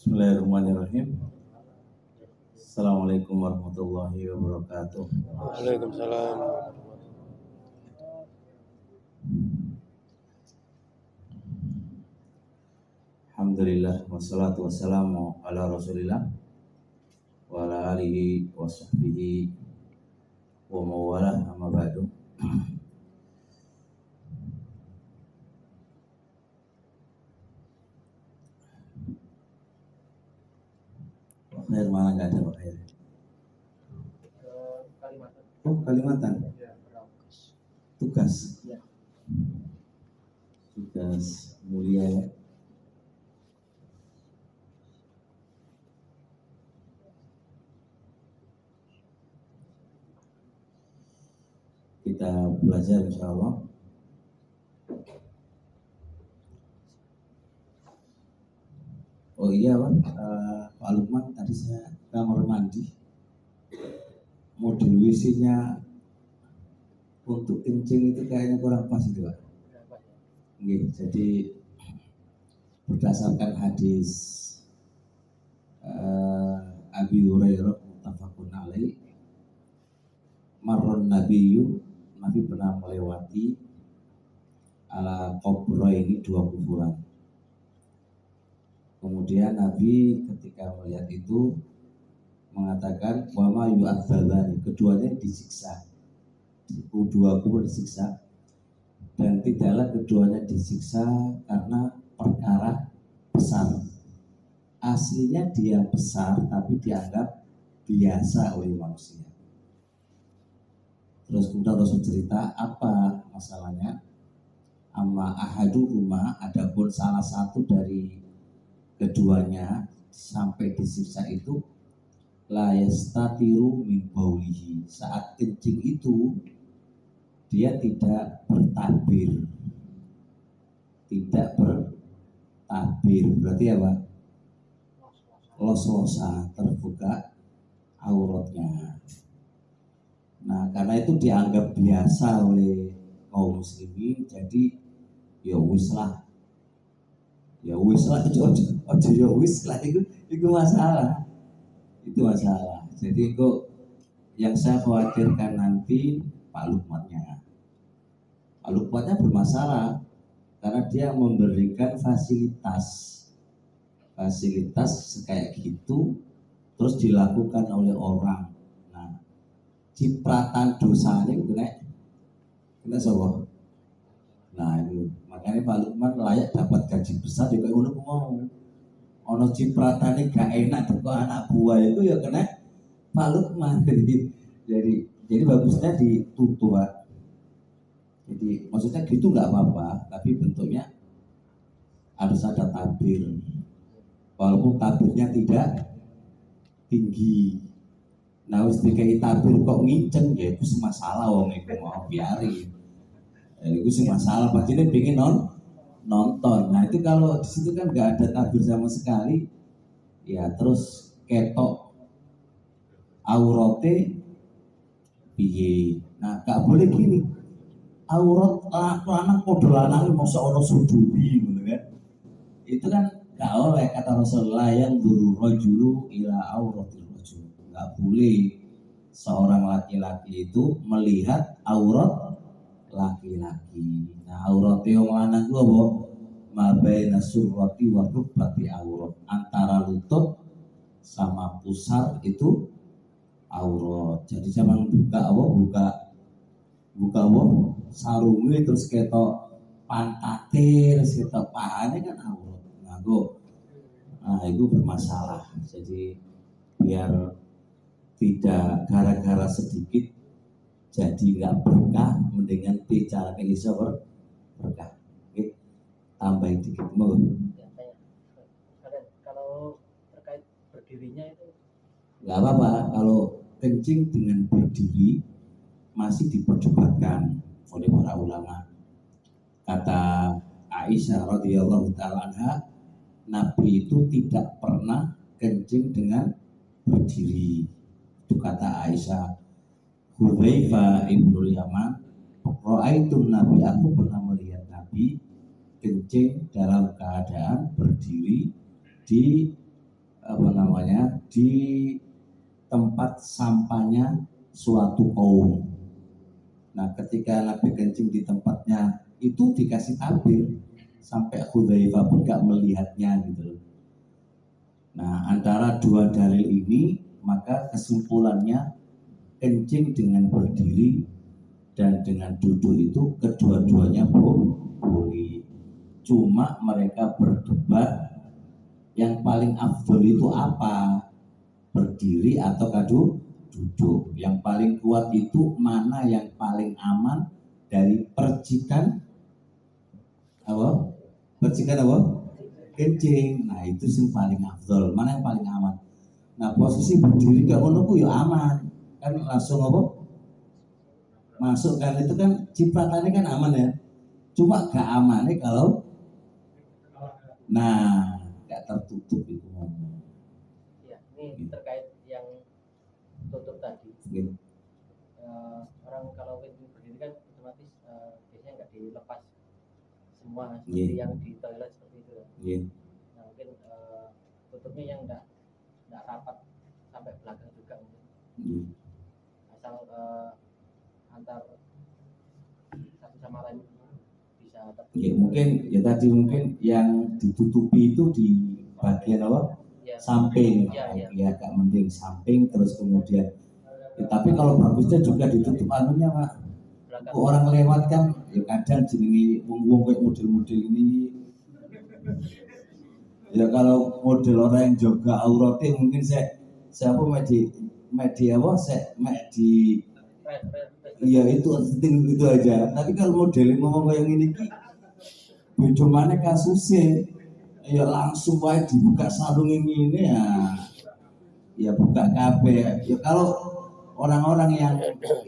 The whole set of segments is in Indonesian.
Bismillahirrahmanirrahim. Assalamualaikum warahmatullahi wabarakatuh. Waalaikumsalam. Alhamdulillah wassalatu wassalamu ala Rasulillah wa ala alihi wa sahbihi wa mawalah, amma ba'du. Air mana enggak ada air? Kalimantan. Oh, Kalimantan. Tugas. Tugas mulia ya. Kita belajar insyaallah. Oh iya Pak Lukman, tadi saya kamar mandi, modul WC-nya untuk kencing itu kayaknya kurang pas itu Pak. Jadi berdasarkan hadis Abi Hurairah muttafaqun alaih, marron nabiyyu, Nabi pernah melewati ala qabraini, dua kuburan. Kemudian Nabi ketika melihat itu mengatakan wa ma yu'adzabani, keduanya disiksa. Dua kubur disiksa, dan tidaklah keduanya disiksa karena perkara besar. Aslinya dia besar tapi dianggap biasa oleh manusia. Terus kemudian Rasul cerita apa masalahnya. Amma ahaduhuma, adapun salah satu dari keduanya sampai disiksa itu la yastatiru min baulihi, saat kencing itu dia tidak bertabir. Tidak bertabir berarti apa? Los-losan, terbuka auratnya. Nah, karena itu dianggap biasa oleh kaum muslimin, jadi ya wis lah, itu masalah. Itu masalah. Jadi kok yang saya khawatirkan nanti Pak Lukmannya bermasalah karena dia memberikan fasilitas kayak gitu terus dilakukan oleh orang. Nah, cipratan dosanya kena siapa? Nah itu makanya Pak Lukman layak dapat gaji besar juga ngono mau. Ono cipratane gak enak ke anak buah itu ya kena Pak Lukman. Jadi bagusnya ditutup Pak. Jadi maksudnya gitu nggak apa-apa, tapi bentuknya harus ada tabir. Walaupun tabirnya tidak tinggi. Nah wis dikai tabir kok nginceng ya itu masalah wong iku mau biarin. Itu sih masalah, pastinya pengen nonton. Nah itu kalau di situ kan nggak ada tabir sama sekali, ya terus ketok aurate piye. Nah nggak boleh gini, aurat lanang podo lanang masa ono suduri gitu kan. Itu kan nggak oleh, kata Rasulullah yang duru rajulu ila auratil rajul. Nggak boleh seorang laki-laki itu melihat aurat laki-laki. Nah aurat yang lanang itu apa? Mabaina surrati wa rukbati aurat, antara lutut sama pusar itu aurat. Jadi jangan buka sarungnya terus ketok pantate terus ketok pahanya kan aurat. Nah itu bermasalah. Jadi biar tidak gara-gara sedikit jadi nggak berkah, mendingan bicara ke iso berkah. Oke, tambahin dikit mau. Kalau terkait berdirinya itu Nggak apa-apa kalau kencing dengan berdiri masih diperdebatkan oleh para ulama. Kata Aisyah radhiyallahu taala anha, Nabi itu tidak pernah kencing dengan berdiri. Itu kata Aisyah. Hudzaifah ibnul Yaman, ra'aitun Nabi, aku pernah melihat Nabi kencing dalam keadaan berdiri di di tempat sampahnya suatu kaum. Nah, ketika Nabi kencing di tempatnya itu dikasih tabir sampai Hudzaifah pun gak melihatnya gitu. Nah, antara dua dalil ini maka kesimpulannya kencing dengan berdiri dan dengan duduk itu kedua-duanya boleh. Cuma mereka berdebat yang paling afdol itu apa? Berdiri atau duduk. Yang paling kuat itu mana yang paling aman dari percikan apa? Percikan apa? Kencing. Nah, itu yang paling afdol. Mana yang paling aman? Nah, posisi berdiri gak menunggu ya aman. Kan langsung apa? Masuk kan itu kan cipratannya kan aman ya. Cuma gak aman nih kalau gak tertutup itu. Ya, ini terkait yang tutup tadi. Gitu. Orang kalau kencing berdiri kan otomatis biasanya nggak dilepas semua seperti yang di toilet seperti itu. Nah, mungkin tutupnya yang nggak rapat sampai belakang juga mungkin. Asal antar satu sama lain bisa tertutup. Mungkin yang ditutupi itu di bagian apa? Samping. Ya agak mending samping terus kemudian. Tapi kalau bagusnya juga ditutup anunya Pak. Orang lewat kan ya kadang jenenge wong kayak model-model ini. Ya kalau model orang yang jaga auratnya mungkin siapa media iya itu penting itu aja. Tapi kalau modelnya ngomong kayak gini bojo mana kasusnya ya langsung wae dibuka sarung ini ya buka kabeh. Ya kalau orang-orang yang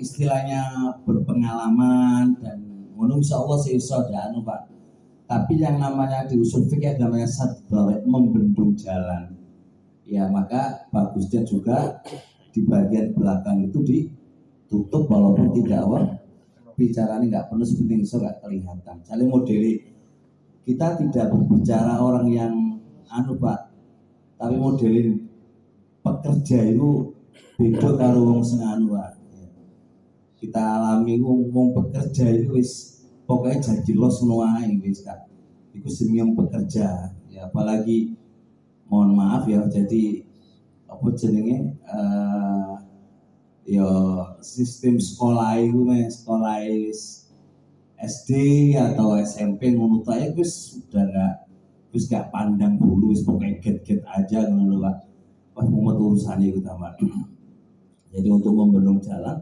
istilahnya berpengalaman dan ngono insyaallah iso anu Pak. Tapi yang namanya di usul fikih namanya sadbaret membendung jalan. Ya maka bagusnya juga di bagian belakang itu ditutup walaupun tidak bicaranya nggak penuh seperti iso nggak kelihatan. Misalnya modeli kita tidak berbicara orang yang anu Pak, tapi modelin pekerja itu beda karo wong sing anu Pak. Kita alami wong pekerja itu wis pokoknya jadi los ngono ae wis Kak. Iku jenenge pekerja. Ya apalagi mohon maaf ya jadi apa jenenge ya sistem sekolah itu sekolah SD atau SMP ngono ta wis sudah gak pandang dulu wis pokoknya get aja ngono Pak. Pas mumet urusannya itu tamat. Jadi untuk membendung jalan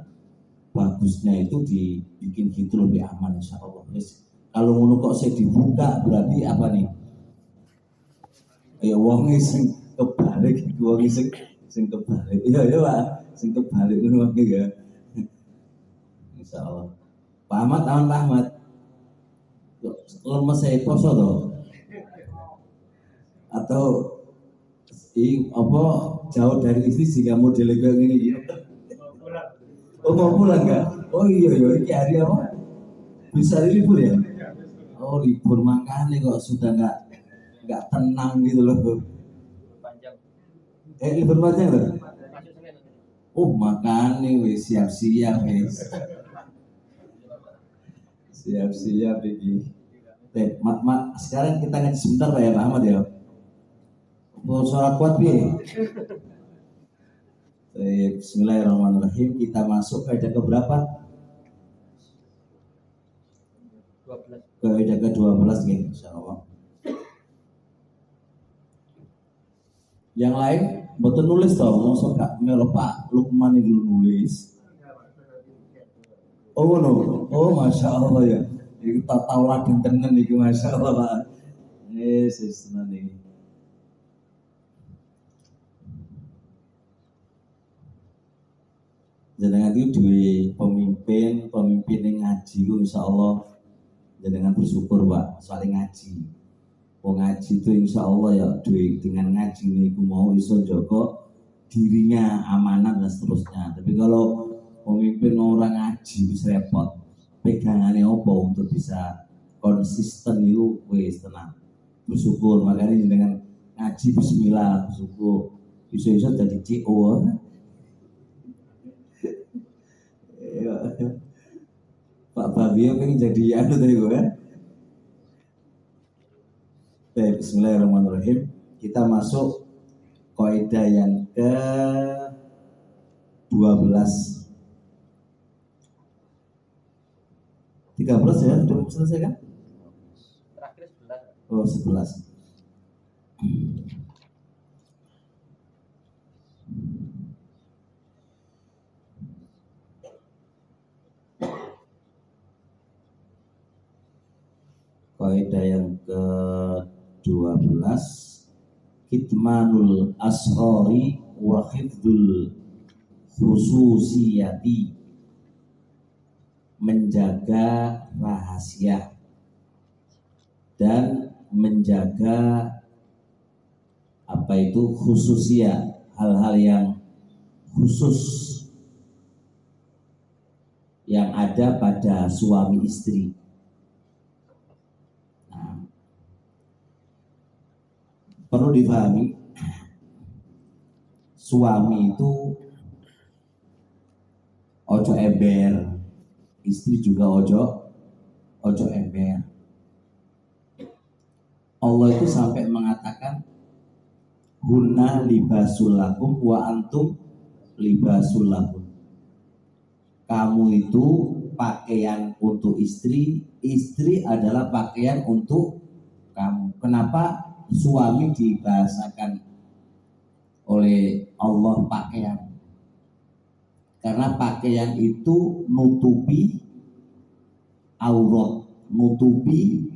bagusnya itu dibikin gitu lebih aman insyaallah. Kalau ngono kok saya dibuka berarti apa nih? Ya wong sing kebalik, wong sing kebalik. Ya Pak, sing kebalik ngono wae ya. Insyaallah. Pak Ahmad, Pak Ahmad. Lemes saya poso toh? Atau apa jauh dari istri jika model kayak gini? Oh mau pulang nggak? Oh iya ini hari apa? Bisa libur ya? Oh libur makanya kok sudah nggak tenang gitu loh. Panjang. Libur panjang loh. Oh makanya wes siap-siap wes. Siap-siap ini. Mak sekarang kita ngaji sebentar Pak ya Pak Ahmad ya. Mau suara kuat piye? Bismillahirrahmanirrahim. Kita masuk ke kaidah keberapa? 12. Kaidah ke-12 nih, insyaallah. Yang lain betul nulis toh, mosok gak melo Pak Lukman itu nulis. Oh no. Oh masyaallah ya. Iki tatauladan tenan iki masyaallah Pak. Yesus tenan iki. Jenengan itu duwe pemimpin yang ngaji ku insyaallah jenengan bersyukur Pak soalnya ngaji. Wong ngaji itu insyaallah ya duwe dengan ngaji niku mau iso jaga dirinya amanah dan seterusnya. Tapi kalau pemimpin orang ngaji bisa repot. Pegangannya apa untuk bisa konsisten itu wis tenang. Bersyukur makanya jenengan ngaji bismillah suku iso-iso dadi CO. Pak Babio pengen jadi anu tadi gue. Baik, bismillahirrahmanirrahim. Kita masuk kaidah yang ke 12. 13 ya, sudah selesai kan? Terakhir 11. Oh, 11. Kaidah yang ke-12, kitmanul asrori wa hifdzul khususiyati, menjaga rahasia dan menjaga apa itu khususia, hal-hal yang khusus yang ada pada suami istri. Nah, perlu dipahami, suami itu ojo ember, istri juga ojo ember. Allah itu sampai mengatakan hunna libasul lakum wa antum libasul lakum. Kamu itu pakaian untuk istri, istri adalah pakaian untuk kamu. Kenapa suami dibahasakan oleh Allah pakaian? Karena pakaian itu nutupi aurat, nutupi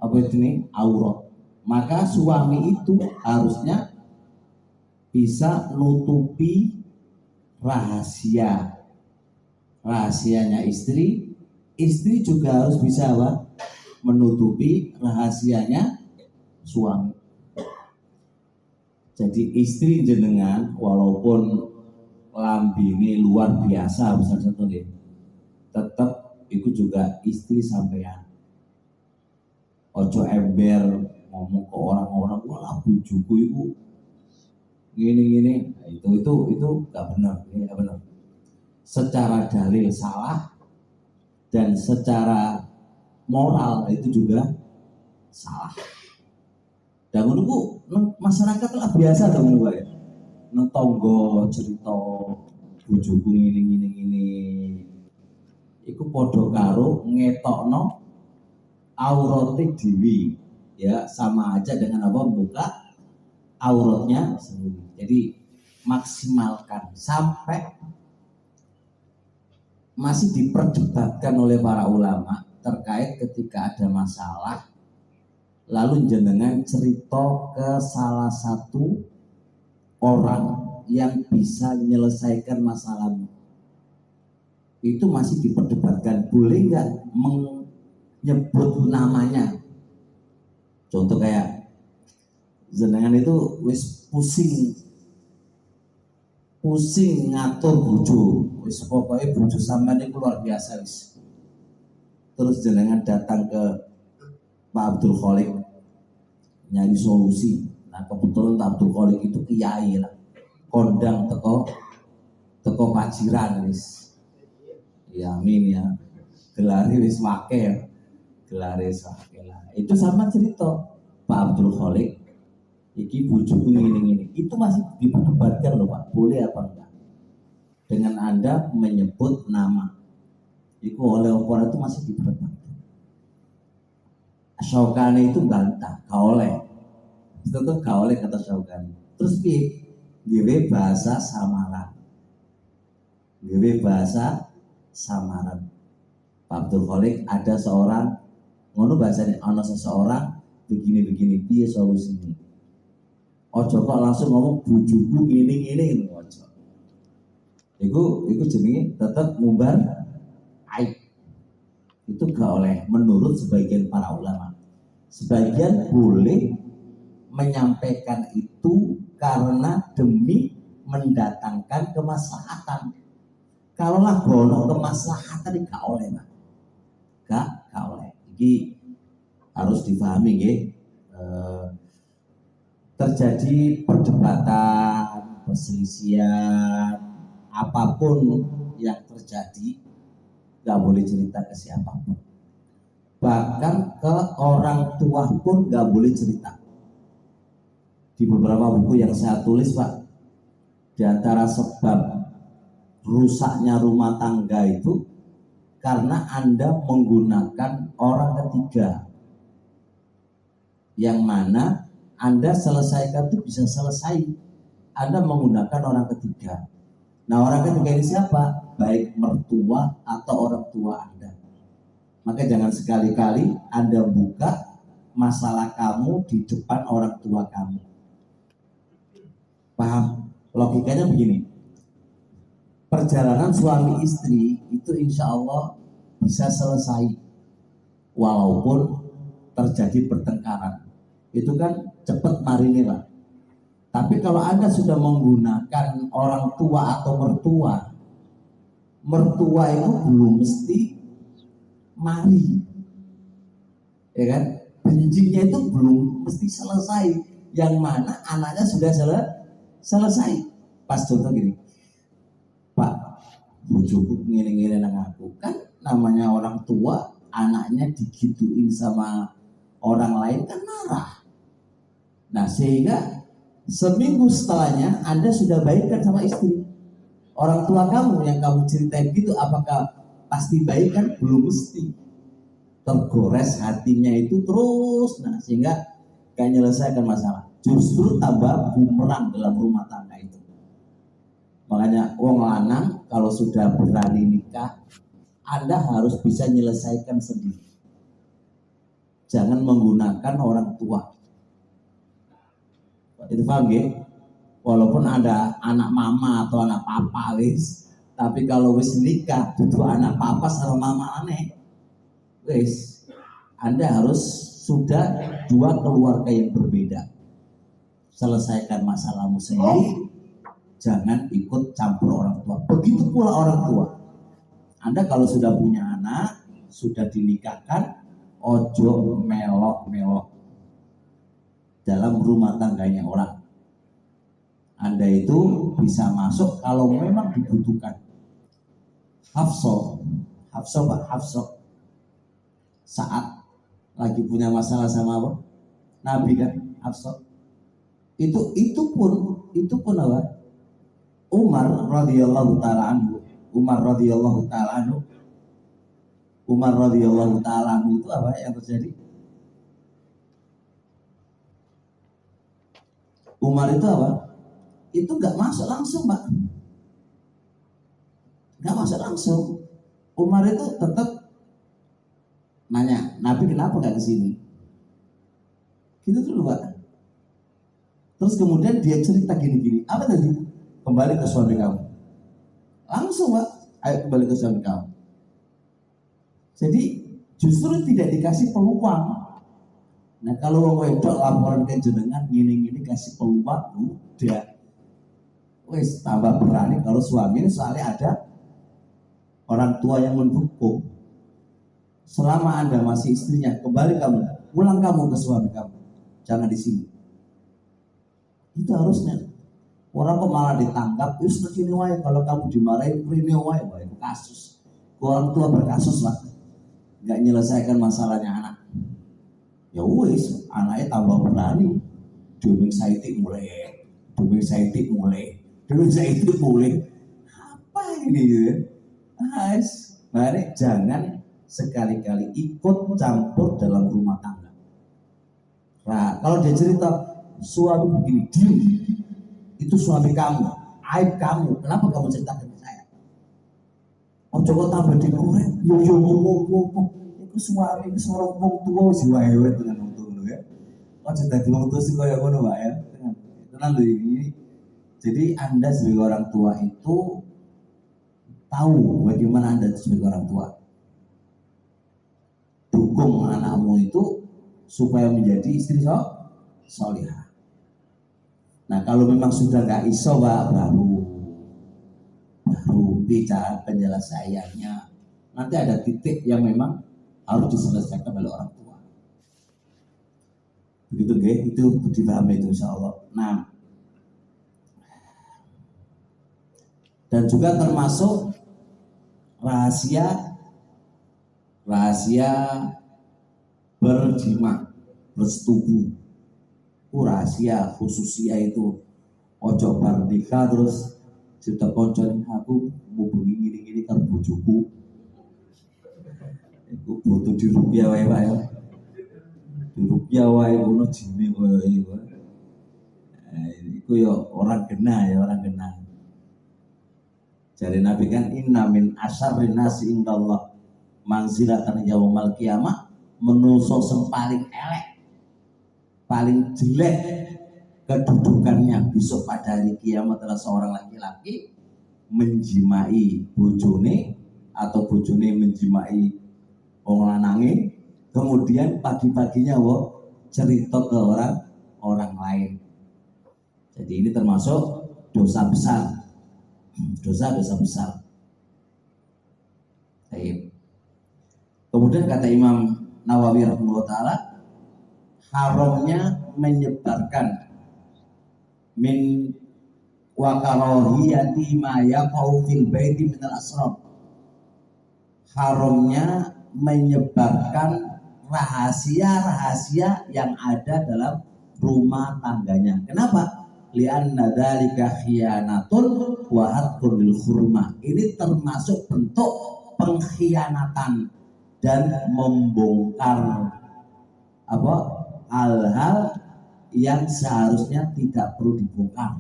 apa itu nih aurat. Maka suami itu harusnya bisa nutupi rahasianya istri. Istri juga harus bisa apa? Menutupi rahasianya suami. Jadi istri jenengan walaupun lambini luar biasa besar satu nih, tetap itu juga istri sampean. Ojo ember ngomong ke orang-orang, wah bujuku itu gini. Nah, itu nggak benar, ini nggak benar. Secara dalil salah dan secara moral itu juga salah. Dan menunggu masyarakat lah biasa dong gue ya. Nentonggo cerita bujuku gini. Iku podo karo ngetokno aurate dewi, ya sama aja dengan apa membuka auratnya sendiri. Jadi maksimalkan. Sampai masih diperdebatkan oleh para ulama terkait ketika ada masalah lalu jenengan cerita ke salah satu orang yang bisa menyelesaikan masalahmu, itu masih diperdebatkan. Boleh nggak menyebut namanya? Contoh kayak jenengan itu wis pusing ngatur bojo, wis pokoknya bojo sampean itu luar biasa wis. Terus jenengan datang ke Pak Abdul Khalik nyari solusi. Nah kebetulan Pak Abdul Khalik itu kiai lah, kondang teko paciran wis. Ya amin ya. Gelare wis wake lah. Itu sama cerita Pak Abdul Khalik iki bojoku ngene. Itu masih diperdebatkan loh Pak, boleh apa enggak? Dengan Anda menyebut nama. Itu oleh orang itu masih diperdebatkan. Syaukani itu bantah, gak oleh. Tetap gak oleh kata Syaukani. Terus piye? Bahasa samaran. Pak Abdul Khalik ada seorang ngono bahasanya, ana seseorang begini piye solusinya. Ojo kok langsung ngomong bujuku ini ojo. Iku jenenge tetap ngumbar aib. Itu gak oleh menurut sebagian para ulama. Sebagian boleh menyampaikan itu karena demi mendatangkan kemaslahatan. Kalaulah gono kemaslahatan gak oleh, Pak. Gak oleh. Jadi harus dipahami nggih. terjadi perdebatan, perselisihan, apapun yang terjadi, nggak boleh cerita ke siapapun. Bahkan ke orang tua pun nggak boleh cerita. Di beberapa buku yang saya tulis, Pak, di antara sebab rusaknya rumah tangga itu karena Anda menggunakan orang ketiga, yang mana Anda selesaikan itu bisa selesai Anda menggunakan orang ketiga. Nah, orang ketiga ini siapa? Baik mertua atau orang tua Anda. Maka jangan sekali-kali Anda buka masalah kamu di depan orang tua kamu. Paham? Logikanya begini. Perjalanan suami istri itu insya Allah bisa selesai walaupun terjadi pertengkaran. Itu kan cepat marini, Pak. Tapi kalau Anda sudah menggunakan orang tua atau mertua itu belum mesti mari, ya kan? Bencinya itu belum mesti selesai, yang mana anaknya sudah selesai. Pas contoh gini, Pak, bujuku ngene-ngene nang aku, kan namanya orang tua, anaknya digituin sama orang lain kan marah. Nah, sehingga seminggu setelahnya Anda sudah baikan sama istri. Orang tua kamu yang kamu ceritain gitu, apakah pasti baikan? Belum mesti. Tergores hatinya itu terus, nah sehingga gak menyelesaikan masalah. Justru tambah bumerang dalam rumah tangga itu. Makanya wong lanang kalau sudah berani nikah, Anda harus bisa menyelesaikan sendiri. Jangan menggunakan orang tua. Itu paham ya? Walaupun ada anak mama atau anak papa wis, tapi kalau wis nikah itu anak papa sama mama aneh. Wis, Anda harus sudah dua keluarga yang berbeda. Selesaikan masalahmu sendiri, jangan ikut campur orang tua. Begitu pula orang tua. Anda kalau sudah punya anak, sudah dinikahkan, ojo melok-melok dalam rumah tangganya orang. Anda itu bisa masuk kalau memang dibutuhkan. Hafsah saat lagi punya masalah sama apa? Nabi kan, Hafsah. Itu pun apa? Umar radhiyallahu taala anhu itu apa yang terjadi? Umar itu apa? Itu nggak masuk langsung, Pak. Nggak masuk langsung. Umar itu tetap nanya, Nabi kenapa nggak kesini? Gitu dulu, Pak. Terus kemudian dia cerita gini-gini. Apa tadi? Kembali ke suami kamu. Langsung, Pak. Ayo kembali ke suami kamu. Jadi justru tidak dikasih peluang. Nah, kalau wong wedok laporan ke jenengan gini-gini kasih peluang, udah. Wes tambah berani kalau suami ini soalnya ada orang tua yang mendukung. Selama Anda masih istrinya, kembali kamu, pulang kamu ke suami kamu, jangan di sini. Itu harusnya. Orang kok malah ditangkap, terus begini wae kalau kamu dimarahin, ini wae, itu kasus. Orang tua berkasus lah, nggak menyelesaikan masalahnya anak. Ya wes, anaknya tambah berani, doming saitik mulai. Apa ini gitu? Mari jangan sekali-kali ikut campur dalam rumah tangga. Nah, kalau dia cerita suami begini, diam. Itu suami kamu, aib kamu. Kenapa kamu ceritakan ke saya? Oh, coba tambah dikorek. Yo, itu suami, itu seorang wong tua sih wae dengan wong tua ya. Oh, cerita di wong tua sih kayak ngono, Pak ya. Tenang loh ini. Jadi Anda sebagai orang tua itu tahu bagaimana Anda sebagai orang tua. Dukung anakmu itu supaya menjadi istri solihah. Nah, kalau memang sudah nggak iso, Pak, baru bicara penyelesaiannya. Nanti ada titik yang memang harus diselesaikan oleh orang tua. Begitu nggih, itu dipahami itu insyaallah. Nah, dan juga termasuk rahasia berjima, bersetubuh. Rahasia khususia itu ojo bar nikah terus cerita koncon aku mau begini gini kan bojoku. Iku butuh di rupiah wae Pak ya. Di rupiah wae ono jine koyo iku. Iku ya orang kena ya orang kena. Jadi Nabi kan inna min asyarrin nasi indallah manzilatan yaumal qiyamah, menuso sing paling elek paling jelek kedudukannya besok pada hari kiamat adalah seorang laki-laki menjimai bojone atau bojone menjimai orang lanange, kemudian pagi-paginya cerita ke orang lain. Jadi ini termasuk dosa besar, dosa besar. Baik. Kemudian kata Imam Nawawi rahimahullah taala, haramnya menyebarkan min wa karahiyati ma yaqau fil baiti min al-asrar. Haramnya menyebarkan rahasia-rahasia yang ada dalam rumah tangganya. Kenapa? Li'anna dzalika khiyanatun wa haqqun lil hurmah. Ini termasuk bentuk pengkhianatan dan membongkar hal-hal yang seharusnya tidak perlu dibongkar.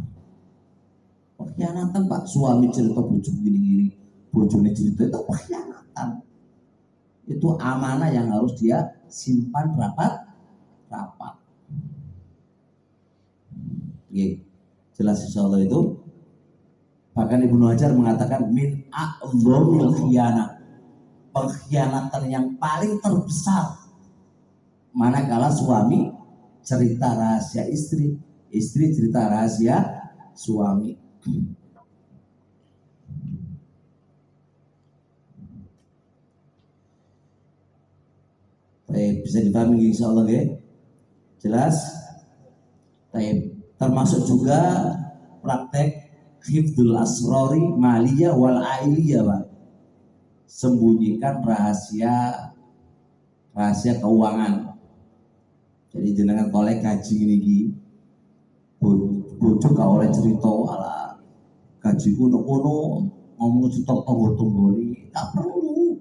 Pengkhianatan Pak, suami cerita bojo gini-gini, bojone cerita, itu pengkhianatan. Itu amanah yang harus dia simpan rapat. Jelas insyaallah itu. Bahkan Ibnu Hajar mengatakan min a'dzamil khiyanah, pengkhianatan yang paling terbesar manakala suami cerita rahasia istri, istri cerita rahasia suami. Baik, bisa dipahami insyaallah ya. Jelas? Baik. Termasuk juga praktek hifdzul asrori maliyah wal ailiyah, Pak. Sembunyikan rahasia keuangan. Jadi jenengan kolek gaji niki, bojo gak oleh cerita ala gajiku ngono, ngomong cerita tonggo-tonggone, gak perlu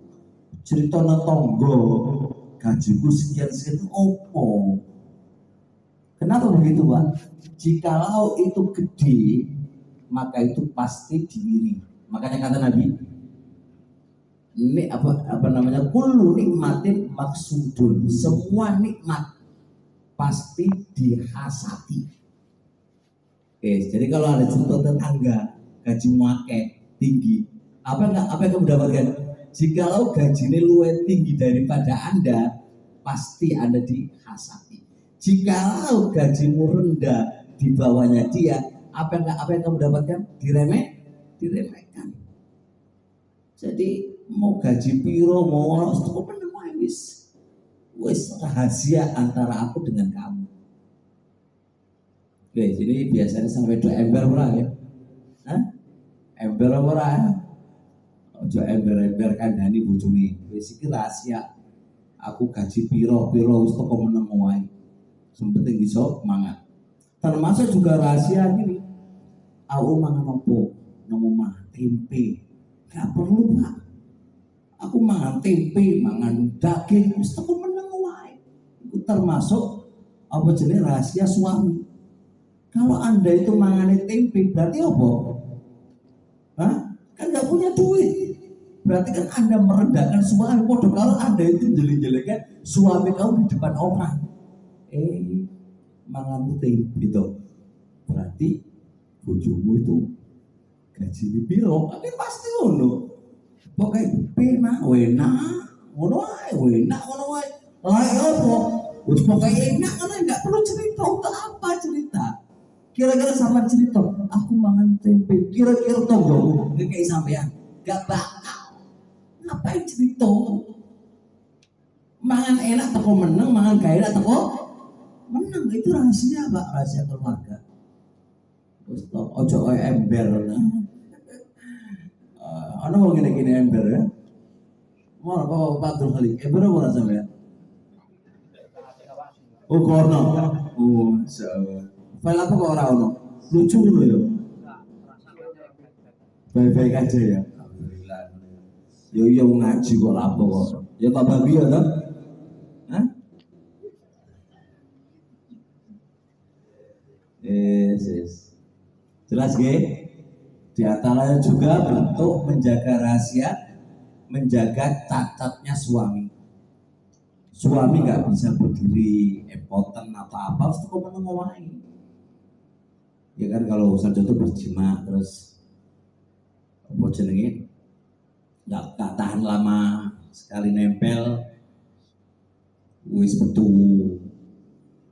cerita nang tonggo. Gajiku sekian opo? Kenapa begitu, Pak? Jikalau itu gede, maka itu pasti diiri. Makanya kata Nabi, ini apa namanya? Kullu nikmatin maksudun. Semua nikmat pasti dihasati. Oke, jadi kalau ada cerita tetangga gaji muake tinggi, apa yang kamu dapatkan? Jikalau gajinya luwih tinggi daripada Anda, pasti Anda dihasati. Jikalau gajimu rendah di bawahnya dia, apa yang kamu dapatkan? Diremehkan. Jadi mau gaji piro, mau wis rahasia antara aku dengan kamu. Oke, jadi biasanya sampai 2 ember ora ya? Ember ora ya? Ojo ember-ember kandhani bojone. Wis iki rahasia. Aku gaji piro wis teko meneng wae. Sempenting iso mangan. Termasuk juga rahasia gini. Aku mangan opo? Nemu mah tempe. Gak perlu, Pak. Aku mangan tempe, mangan daging, wis teko meneng wae. Itu termasuk apa jenis rahasia suami. Kalau Anda itu mangane tempe berarti apa? Kan gak punya duit. Berarti kan Anda merendahkan suami. Waduh, kalau Anda itu jelek-jelekan suami kamu di depan orang. Mangan tempe itu. Berarti bojomu itu gaji piro? Tapi pasti ngono. Pokoke penak, ngono wae. Lah opo? Wis pokoke enak kan enggak perlu cerita. Untuk apa cerita? Kira-kira sama cerita, aku mangan tempe. Kira-kira tonggomu kayak sampean gak bakal. Ngapain cerita? Mangan enak teko meneng, mangan gak enak teko menang itu rahasia Pak, rahasia keluarga. Terus ojo ember. Ana wong ngene-ngene ember ya. Mau apa Pak Abdul Khalik? Ember apa rasanya ya? Oh kono. Oh, file apa kok ora ono? Lucu lho ya. Baik-baik aja ya. Alhamdulillah. Yo yo ngaji kok lapo kok. Ya Pak Babi ya toh? Hah? Yes. Jelas nggih? Di antaranya juga bentuk menjaga rahasia, menjaga cacatnya suami. Suami nggak bisa berdiri impoten atau apa, harus kok menengowai. Ya kan kalau saja itu berjima terus apa jenenge nggak tahan lama sekali nempel, wis betu,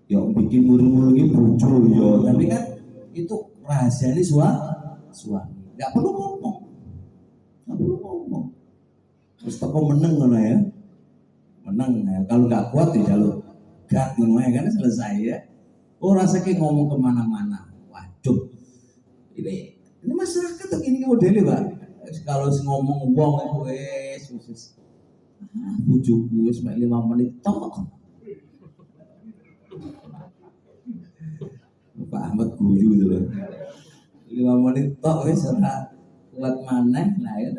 ya bikin murung-murungin bojo ya, tapi kan itu rahasia ini suami, nggak perlu ngomong, terus toko meneng ngono ya. Menang ya. Kalau nggak kuat ya jalur gak ngono ya kan selesai ya. Oh rasanya ngomong kemana-mana. Waduh, ini masyarakat tuh gini modelnya Pak. Kalau ngomong wong wes bujuku wes 5 menit tok. Pak Ahmad guyu gitu loh. 5 menit tok wes ora kuat maneh. Nah ya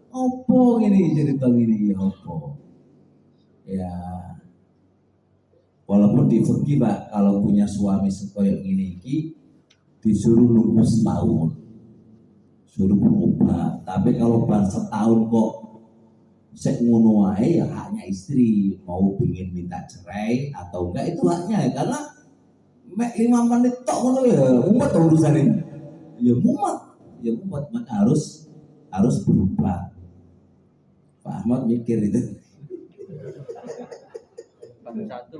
opo ini cerita gini ya opo. Ya walaupun di fikih Pak, kalau punya suami sekoyok ini disuruh nunggu setahun, suruh berubah. Tapi kalau baru setahun kok sek ngono wae ya haknya istri, mau pingin minta cerai atau enggak itu haknya, karena 5 menit tok ngono ya mumet urusan ini. Ya mumet maka harus berubah. Pak Ahmad mikir itu. Satu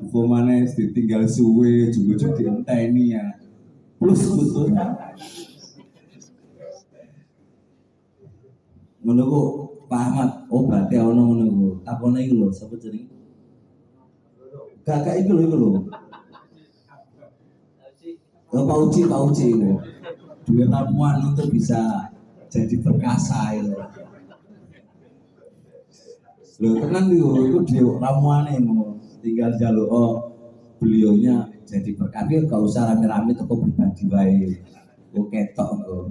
Pemane ditinggal suwe juga dienteni ya. Plus betul. Menunggu Pak Ahmad, oh berarti ono menunggu. Takone iki lho, sapa jenenge? Kakak itu lho. Oh, Pak Uci itu. Dua ramuan untuk bisa jadi perkasa itu. Loh, tenang itu dia ramuan yang tinggal jalur beliaunya jadi berkah. Tapi gak usah rame-rame toko pribadi wae. Kok ketok kok.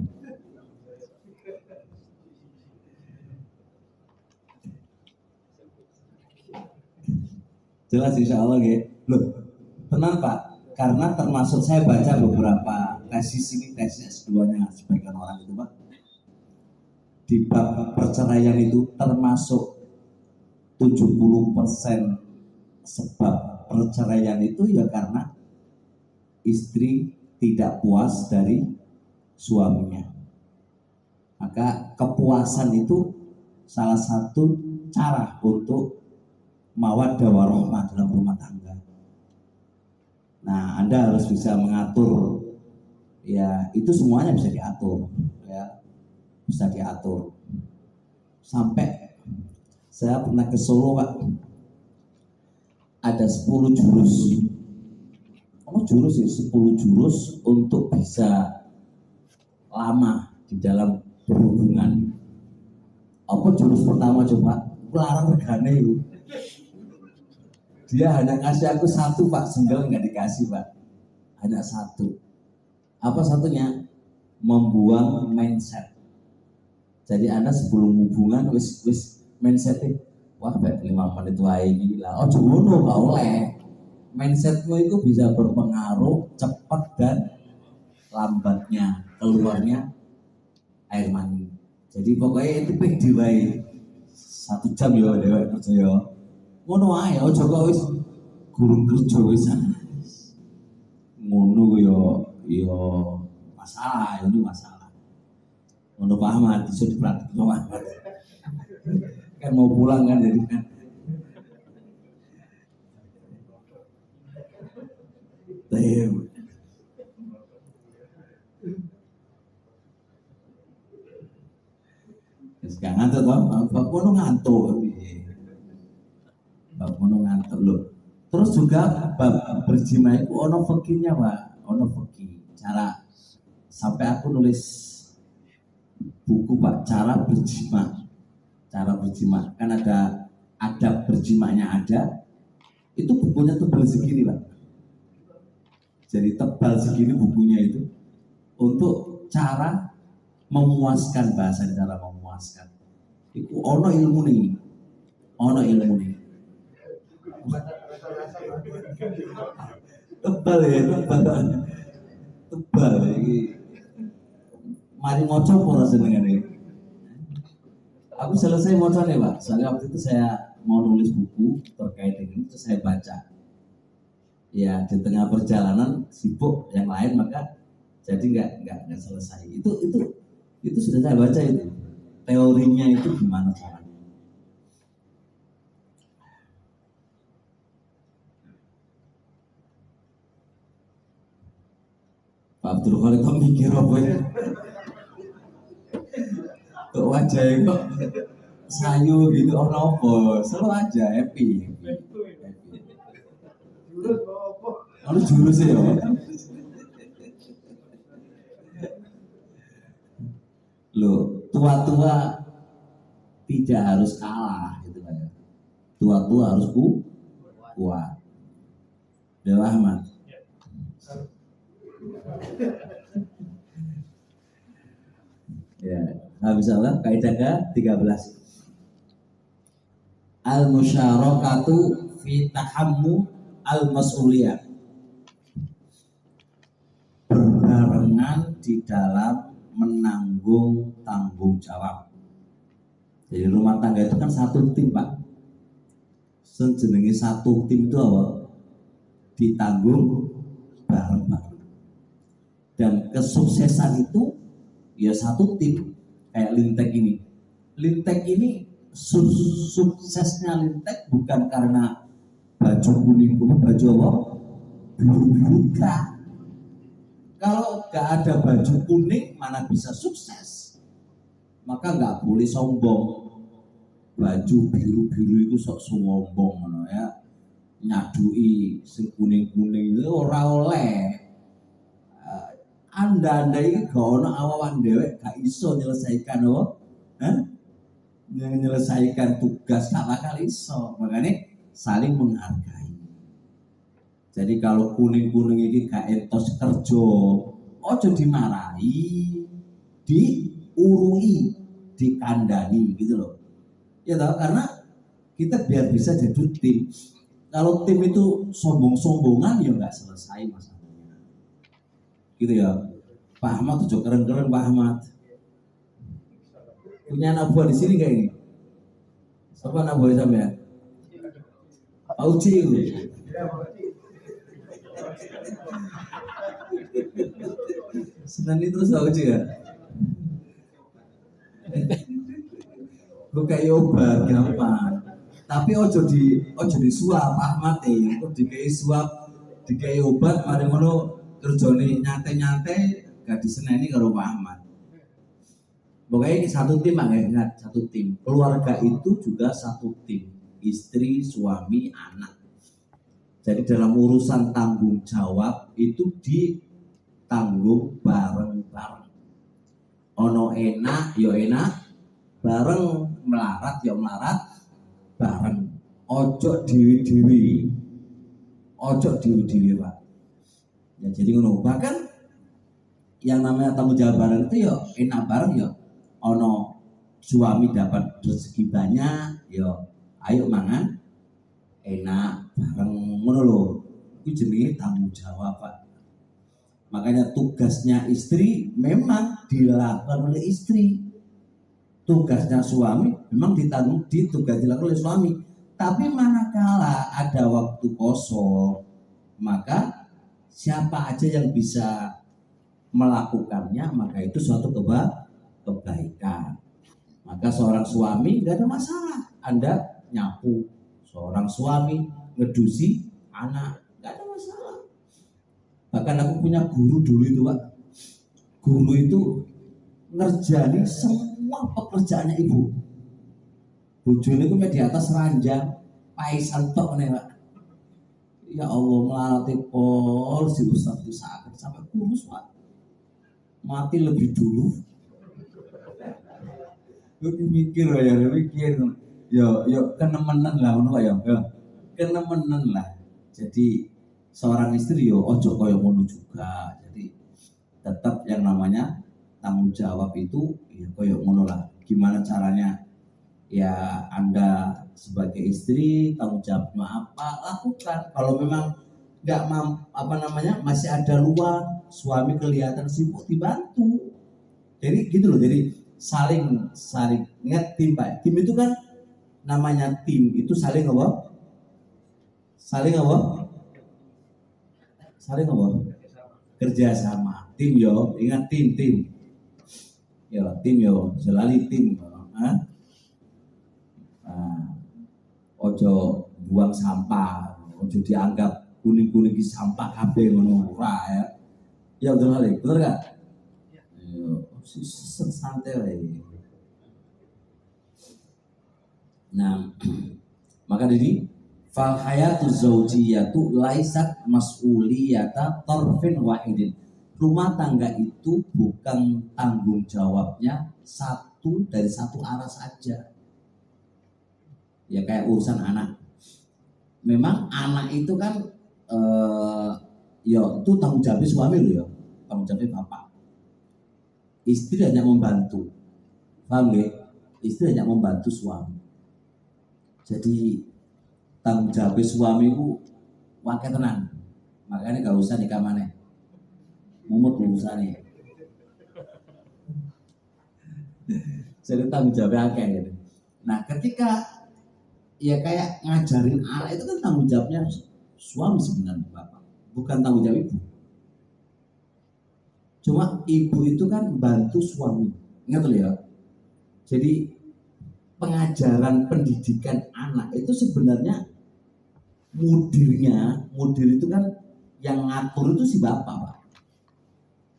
Jelas insya Allah ya. Loh, tenang Pak. Karena termasuk saya baca beberapa tesis S2-nya sebagian orang itu Pak. Di bab perceraian itu termasuk 70% sebab perceraian itu ya karena istri tidak puas dari suaminya. Maka kepuasan itu salah satu cara untuk mawaddah warahmah dalam rumah tangga. Nah, Anda harus bisa mengatur, ya itu semuanya bisa diatur, ya bisa diatur. Sampai saya pernah ke Solo Pak, ada 10 jurus. Oh jurus sih 10 jurus untuk bisa lama di dalam berhubungan. Apa jurus pertama coba? Larang regane itu. Dia hanya kasih aku 1 Pak, senggal nggak dikasih Pak. Hanya 1. Apa satunya? Membuang mindset. Jadi Anda sebelum hubungan wis mindsetnya, wah baik 5 menit wae gila. Oh ngono gak oleh. Mindsetmu itu bisa berpengaruh cepat dan lambatnya keluarnya air mani. Jadi pokoknya itu pek diwai 1 jam ya dewek kerja ya. Ngono ae aja kok wis gurung kerja wis. Ngono ya masalah, ini masalah. Ngono Pak Ahmad disuruh dipraktik Pak Ahmad. Kan mau pulang kan jadi kan. bab ngono ngantuk. Bab ngono ngantuk lho. Terus juga bab berjima itu ono fikihnya, Pak. Ono fikih. Cara sampai aku nulis buku, Pak, cara berjima. Cara berjima kan ada adab berjimanya ada. Itu bukunya tebal segini, Pak. Jadi tebal segini bukunya itu untuk cara memuaskan, bahasa cara memuaskan. Itu ono ilmu nih. Ono ilmu nih. Tebal ya, tebal ini. Mari moco pora senengane. Aku selesai moco nih, Pak. Soalnya waktu itu saya mau nulis buku terkait dengan itu, saya baca. Ya di tengah perjalanan sibuk yang lain, maka jadi nggak selesai. Itu sudah saya baca itu. Teorinya itu gimana caranya. Pak Abdul Khalid kok mikir apa ya? Kok wajahnya kok sayu gitu, orang apa? Selalu aja happy. Harus jurus ya. Loh, tua-tua tidak harus kalah gitu kan. Tua-tua harus kuat. Dewa Ahmad. Ya, habis Allah kaidah ke-13. Al-musyarakatu fi tahammu al-mas'uliyah. Berbarengan di dalam menanggung tanggung jawab. Jadi rumah tangga itu kan satu tim, Pak. Sejenenge satu tim itu apa? Ditanggung bareng-bareng. Dan kesuksesan itu ya satu tim. Kayak Lintek ini. Lintek ini suksesnya Lintek bukan karena baju kuning, baju apa? Biru-biru. Kalau nggak ada baju kuning, mana bisa sukses? Maka nggak boleh sombong. Baju biru-biru itu sok sombong, ya. Nyadui sing kuning-kuning itu ora oleh. Anda ini gak ono awawan dewek gak iso nyelesaikan menyelesaikan tugas gak bakal iso. Makanya saling menghargai. Jadi kalau kuning-kuning ini gak entos kerja, ojo dimarahi, diurui, dikandani gitu loh. Ya tahu, karena kita biar bisa jadi tim. Kalau tim itu sombong-sombongan ya nggak selesai masalahnya. Gitu ya. Pak Ahmad tuh keren-keren, Pak Ahmad. Punya anak buah di sini kayak ini. Siapa anak buah sampean? Pak Uci itu. Senang itu terus Pak Uci ya. Gue kayak obat gampang. Tapi ojo disuap Pak Ahmad kok dikei suap, dikei obat, mari ngono kerjane nyantai-nyantai gak diseneni karo Pak Ahmad. Pokoknya ini satu tim, ingat satu tim. Keluarga itu juga satu tim, istri, suami, anak. Jadi dalam urusan tanggung jawab itu ditanggung bareng-bareng. Ono enak, yo enak, bareng melarat, yo melarat, bareng. Ojo dewi-dewi, Pak. Ya jadi ngono. Bahkan yang namanya tanggung jawab bareng itu yo enak bareng yo. Ono suami dapat rezeki banyak, yo ayo mangan enak bareng ngono lho. Itu jenenge tanggung jawab, Pak. Makanya tugasnya istri memang dilakukan oleh istri. Tugasnya suami memang tugas dilakukan oleh suami. Tapi manakala ada waktu kosong, maka siapa aja yang bisa melakukannya, maka itu suatu kebaikan. Maka seorang suami gak ada masalah Anda nyapu, seorang suami ngedusi anak, gak ada masalah. Bahkan aku punya guru dulu itu, Pak. Guru itu ngerjani semua pekerjaannya ibu. bojone ku di atas ranjang, paisan tok nih Pak. Ya Allah melalati pol si Ustaz itu sakit sampai kurus Pak. Mati lebih dulu. Gue mikir ya kenemenan lah ngono ya. Kenemenan lah. Jadi seorang istri yo ojo koyo ngono juga. Jadi tetap yang namanya tanggung jawab itu ya koyo ngono lah. Gimana caranya ya Anda sebagai istri tanggung jawabnya apa lakukan. Kalau memang nggak masih ada luang, suami kelihatan sibuk dibantu. Jadi gitu loh. Jadi saling ingat tim Pak. Tim itu kan namanya tim itu saling apa? Saling kerja sama. Tim yo, ingat tim. Yo tim yo, selalu tim. Ojo buang sampah, ojo dianggap kuning di sampah kabeh ngono ora ya. Ya betul kali, bener gak? Santai wae. Nah, maka jadi fal hayatu zaujiyatu laisat mas'uliyata tarfin wahidin. Rumah tangga itu bukan tanggung jawabnya dari satu arah saja. Ya kayak urusan anak. Memang anak itu kan ya itu tanggung jawab suami loh ya, tanggung jawab bapak. Istri hanya membantu, paham gak? Istri hanya membantu suami. Jadi tanggung jawab suami itu wakai tenang. Makanya gak usah nikah maneh. Mumut urusannya. Jadi tanggung jawab akeh gitu. Nah, ketika ya kayak ngajarin anak itu kan tanggung jawabnya suami sebenarnya bapak, bukan tanggung jawab ibu. Cuma ibu itu kan bantu suami, ingat loh ya. Jadi pengajaran pendidikan anak itu sebenarnya mudir itu kan yang ngatur itu si bapak Pak.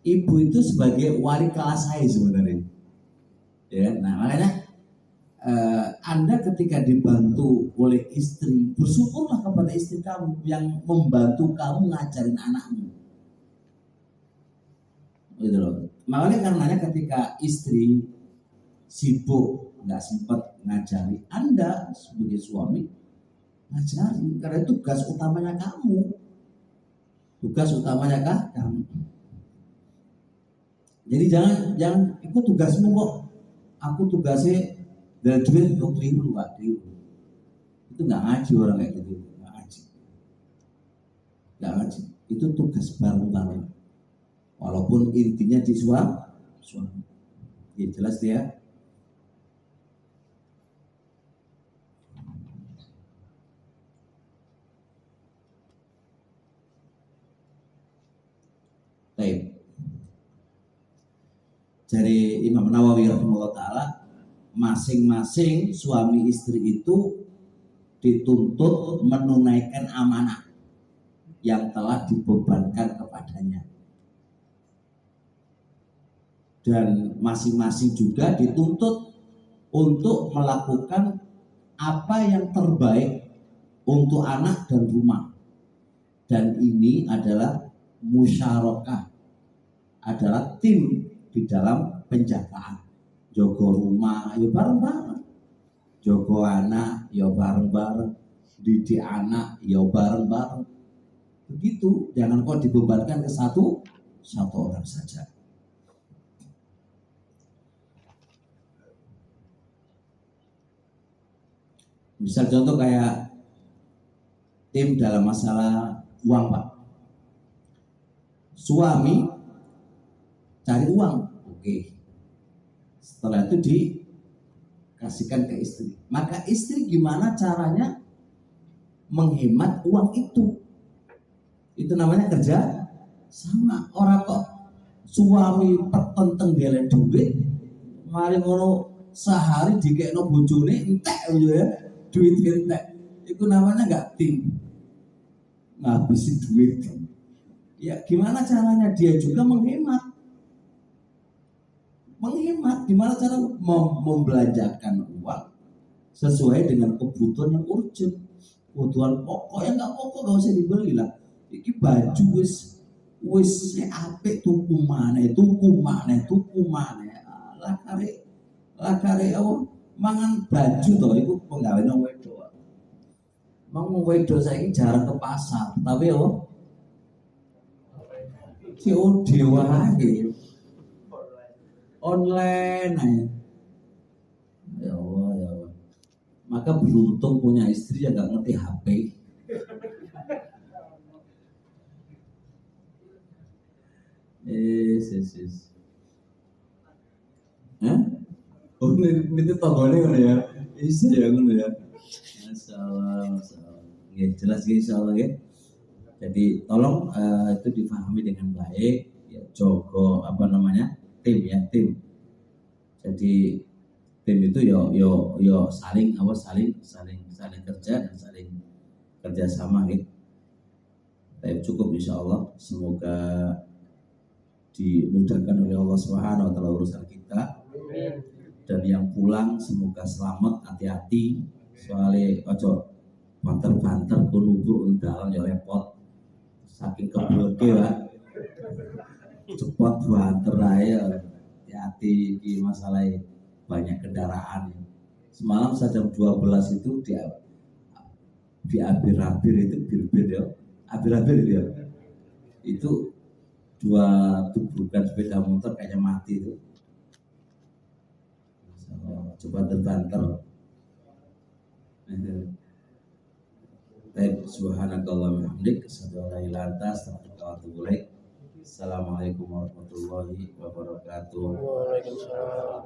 Ibu itu sebagai wali kelas saya sebenarnya. Ya, nah makanya Anda ketika dibantu oleh istri, bersyukurlah kepada istri kamu yang membantu kamu ngajarin anakmu. Gitu loh. Makanya karenanya ketika istri sibuk nggak sempat ngajari, Anda sebagai suami ngajari karena tugas utamanya kamu. Kamu. Jadi jangan ikut tugasmu kok. Aku tugasnya dari duit untuk keliru Pak. Itu nggak ngaji orang kayak gitu, nggak ngaji. Itu tugas bareng-bareng. Walaupun intinya di suami. Ya jelas dia. Baik. Dari Imam Nawawi rahimahullah ta'ala, masing-masing suami istri itu dituntut menunaikan amanah yang telah dibebankan kepadanya. Dan masing-masing juga dituntut untuk melakukan apa yang terbaik untuk anak dan rumah. Dan ini adalah musyarakah, adalah tim di dalam penjagaan. Jogo rumah ya bareng-bareng, jogo anak ya bareng-bareng, didik anak ya bareng-bareng. Begitu, jangan kok dibebankan ke satu orang saja. Misal contoh kayak tim dalam masalah uang Pak. Suami cari uang, oke. Setelah itu dikasihkan ke istri. Maka istri gimana caranya menghemat uang itu? Itu namanya kerja sama. Orang kok suami petenteng bela duit, mari ngono sehari dikekno bojone entek ya. Duit entek, itu namanya nggak tim, ngabisin duit. Ya gimana caranya dia juga menghemat, gimana cara membelanjakan uang sesuai dengan kebutuhan yang urgent, kebutuhan pokok yang nggak pokok nggak usah dibeli lah. Iki baju wis apik tuku maneh lah kare apa mangan baju to iku penggawe nang wedok. Mang wedok saiki jarang ke pasar, tapi apa COD wae online aja. Ya Allah, ya Allah. Maka beruntung punya istri yang nggak ngerti HP. Yes. Oh ini tanggane ngono ya. Iya ya ngono ya. Masalah. Oke, jelas insyaallah ya. Jadi tolong itu difahami dengan baik ya, jogo tim. Jadi tim itu yo saling kerja dan saling kerjasama gitu. Tapi cukup insyaallah, semoga dimudahkan oleh Allah Subhanahu wa taala urusan kita. Dan yang pulang semoga selamat, hati-hati soalnya ojo banter kulubur undalan ya repot. Saking kebleke lah cepat banter aja, hati-hati di masalah banyak kendaraan. Semalam jam 12 itu di abir-abir itu bir ya, abir-abir ya, itu 2 tubrukan sepeda motor kayaknya mati itu. Coba terbanter. Baik, subhanakallah wa bihamdik, asyhadu an la ilaha illa anta, astaghfiruka wa atubu ilaik. Assalamualaikum warahmatullahi wabarakatuh. Waalaikumsalam.